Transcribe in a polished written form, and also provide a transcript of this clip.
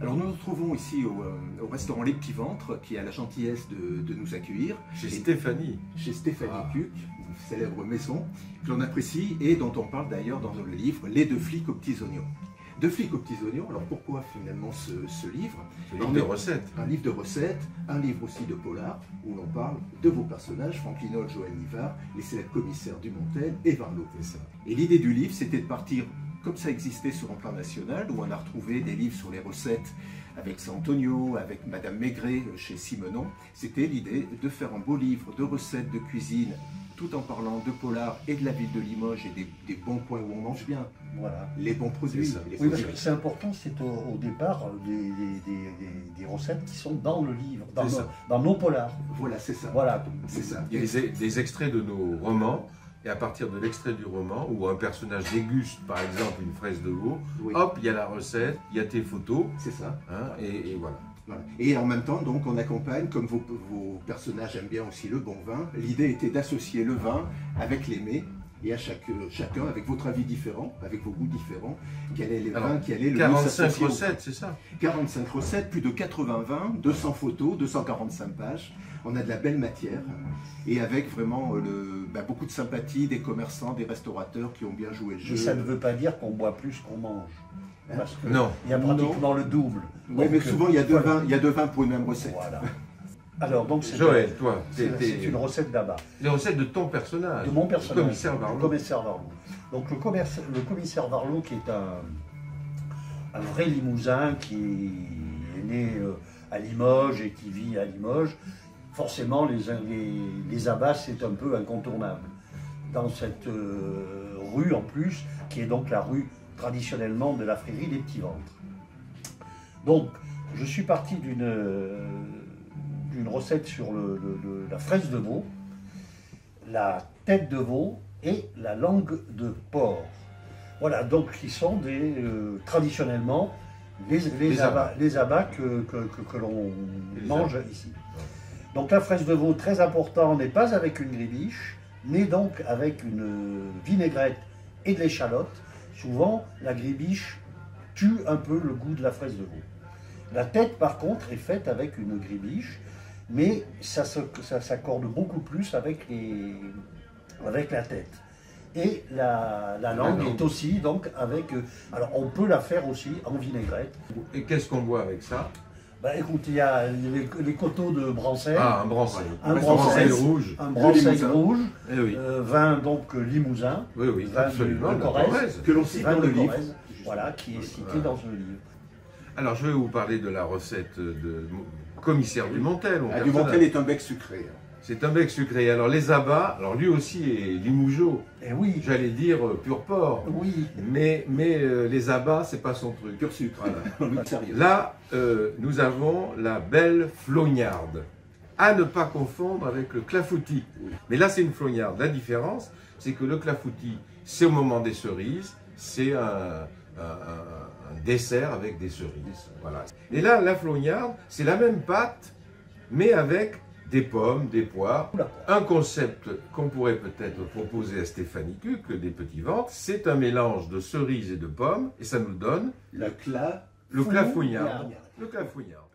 Alors nous nous trouvons ici au restaurant Les Petits Ventres, qui a la gentillesse de nous accueillir. Chez Stéphanie. Chez Stéphanie Cuc, une célèbre maison que l'on apprécie et dont on parle d'ailleurs dans le livre Les deux flics aux petits oignons. Deux flics aux petits oignons, alors pourquoi finalement ce livre? Un livre de recettes. Un livre de recettes, un livre aussi de polar, où l'on parle de vos personnages, Franklin Hall, Joël Nivard, les célèbres commissaires Dumontel et Varlot. Et l'idée du livre, c'était de partir, comme ça existait sur un plan national, où on a retrouvé des livres sur les recettes avec Santonio, avec Madame Maigret chez Simenon. C'était l'idée de faire un beau livre de recettes de cuisine, tout en parlant de polar et de la ville de Limoges et des bons coins où on mange bien. Voilà. Les bons produits. Oui, parce que c'est important, c'est au départ des recettes qui sont dans le livre, dans nos polars. Voilà, c'est ça. Voilà. C'est ça. Il y a des extraits de nos romans, et à partir de l'extrait du roman, où un personnage déguste par exemple une fraise de veau, oui. Hop, il y a la recette, il y a tes photos. C'est ça. Hein, et voilà. Voilà. Et en même temps, donc, on accompagne, comme vos personnages aiment bien aussi le bon vin, l'idée était d'associer le vin avec les mets, et à chacun, avec votre avis différent, avec vos goûts différents, quel est les vins qui allaient le mieux s'associer. 45 recettes, c'est ça? 45 recettes, plus de 80 vins, 200 photos, 245 pages. On a de la belle matière, et avec vraiment beaucoup de sympathie des commerçants, des restaurateurs qui ont bien joué le jeu. Mais ça ne veut pas dire qu'on boit plus qu'on mange. Parce que non. Il y a pratiquement le double. Oui, mais souvent il y a deux vins pour une même recette. Voilà. Alors, donc, Joël, toi, c'est une recette d'abat. Les recettes de ton personnage. De mon personnage. Le commissaire Varlot. Le commissaire Varlot. Donc le commissaire Varlot, qui est un vrai Limousin, qui est né à Limoges et qui vit à Limoges, forcément les abats, c'est un peu incontournable. Dans cette rue en plus, qui est donc la rue traditionnellement de la frérie des Petits Ventres. Donc, je suis parti d'une recette sur la fraise de veau, la tête de veau et la langue de porc. Voilà, donc qui sont traditionnellement les abats que l'on mange ici. Donc la fraise de veau, très important, n'est pas avec une gribiche, mais donc avec une vinaigrette et de l'échalote. Souvent, la gribiche tue un peu le goût de la fraise de veau. La tête, par contre, est faite avec une gribiche, mais ça s'accorde beaucoup plus avec la tête. Et la langue est aussi donc avec... alors, on peut la faire aussi en vinaigrette. Et qu'est-ce qu'on boit avec ça? Bah, écoute, il y a les coteaux de Brancel. Ah, un Brancel. Un Brancel rouge. Un Brancel rouge. Eh oui. Vin donc limousin. Oui, oui, vin absolument. de Corrèze. Que l'on cite dans le livre. Voilà, qui est cité dans le livre. Alors, je vais vous parler de la recette de commissaire Dumontel. Dumontel est un bec sucré. C'est un bec sucré. Alors, les abats, alors lui aussi est limougeot. Eh oui. J'allais dire pur porc. Oui. Mais les abats, c'est pas son truc. Pur sucre. Voilà. Là, nous avons la belle flognarde. À ne pas confondre avec le clafoutis. Mais là, c'est une flognarde. La différence, c'est que le clafoutis, c'est au moment des cerises. C'est un dessert avec des cerises. Voilà. Et là, la flognarde, c'est la même pâte, mais avec des pommes, des poires. Un concept qu'on pourrait peut-être proposer à Stéphanie Cuc, des Petits Ventres, c'est un mélange de cerises et de pommes, et ça nous donne le clafouignard. Le clafouignard.